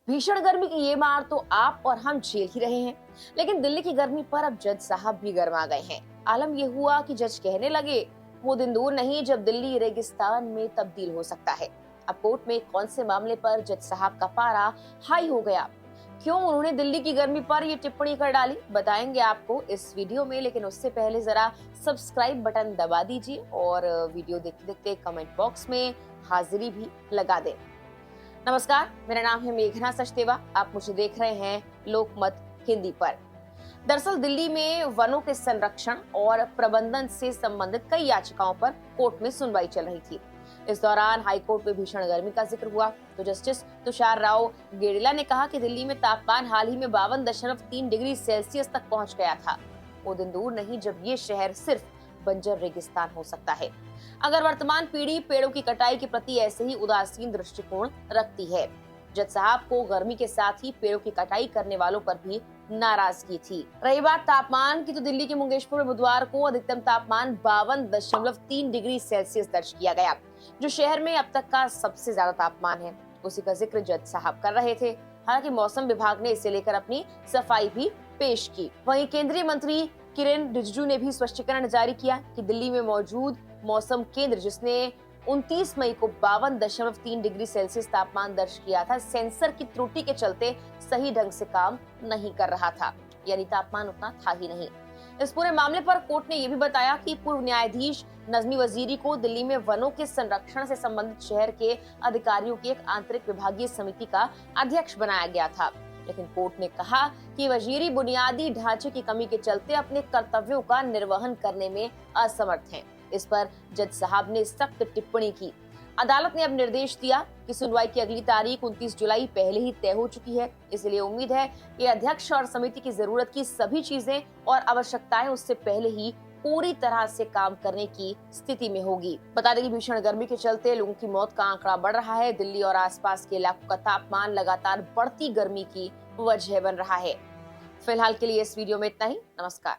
भीषण गर्मी की ये मार तो आप और हम झेल ही रहे हैं, लेकिन दिल्ली की गर्मी पर अब जज साहब भी गर्मा गए हैं। आलम ये हुआ कि जज कहने लगे, वो दिन दूर नहीं जब दिल्ली रेगिस्तान में तब्दील हो सकता है। अब कोर्ट में कौन से मामले पर जज साहब का पारा हाई हो गया, क्यों उन्होंने दिल्ली की गर्मी पर ये टिप्पणी कर डाली, बताएंगे आपको इस वीडियो में। लेकिन उससे पहले जरा सब्सक्राइब बटन दबा दीजिए और वीडियो देखते देखते कमेंट बॉक्स में हाजिरी भी लगा दें। नमस्कार, मेरा नाम है मेघना सचदेवा। आप मुझे देख रहे हैं लोकमत हिंदी पर। दरअसल दिल्ली में वनों के संरक्षण और प्रबंधन से संबंधित कई याचिकाओं पर कोर्ट में सुनवाई चल रही थी। इस दौरान हाईकोर्ट में भीषण गर्मी का जिक्र हुआ तो जस्टिस तुषार राव गेडिला ने कहा कि दिल्ली में तापमान हाल ही में 52.3 डिग्री सेल्सियस तक पहुंच गया था। वो दिन दूर नहीं जब ये शहर सिर्फ बंजर रेगिस्तान हो सकता है, अगर वर्तमान पीढ़ी पेड़ों की कटाई के प्रति ऐसे ही उदासीन दृष्टिकोण रखती है। जज साहब को गर्मी के साथ ही पेड़ों की कटाई करने वालों पर भी नाराजगी थी। रही बात तापमान की, तो दिल्ली के मुंगेशपुर में बुधवार को अधिकतम तापमान 52.3 डिग्री सेल्सियस दर्ज किया गया, जो शहर में अब तक का सबसे ज्यादा तापमान है। उसी का जिक्र जज साहब कर रहे थे। हालांकि मौसम विभाग ने इसे लेकर अपनी सफाई भी पेश की। वहीं केंद्रीय मंत्री किरेन रिजिजू ने भी स्पष्टीकरण जारी किया कि दिल्ली में मौजूद मौसम केंद्र, जिसने 29 मई को 52.3 डिग्री सेल्सियस तापमान दर्ज किया था, सेंसर की त्रुटि के चलते सही ढंग से काम नहीं कर रहा था, यानी तापमान उतना था ही नहीं। इस पूरे मामले पर कोर्ट ने यह भी बताया कि पूर्व न्यायाधीश नजमी वजीरी को दिल्ली में वनों के संरक्षण से संबंधित शहर के अधिकारियों की एक आंतरिक विभागीय समिति का अध्यक्ष बनाया गया था। लेकिन कोर्ट ने कहा कि वजीरी बुनियादी ढांचे की कमी के चलते अपने कर्तव्यों का निर्वहन करने में असमर्थ हैं। इस पर जज साहब ने सख्त टिप्पणी की। अदालत ने अब निर्देश दिया कि सुनवाई की अगली तारीख 29 जुलाई पहले ही तय हो चुकी है, इसलिए उम्मीद है कि अध्यक्ष और समिति की जरूरत की सभी चीजें और आवश्यकताएं उससे पहले ही पूरी तरह से काम करने की स्थिति में होगी। बता दें कि भीषण गर्मी के चलते लोगों की मौत का आंकड़ा बढ़ रहा है। दिल्ली और आसपास के इलाकों का तापमान लगातार बढ़ती गर्मी की वजह बन रहा है। फिलहाल के लिए इस वीडियो में इतना ही। नमस्कार।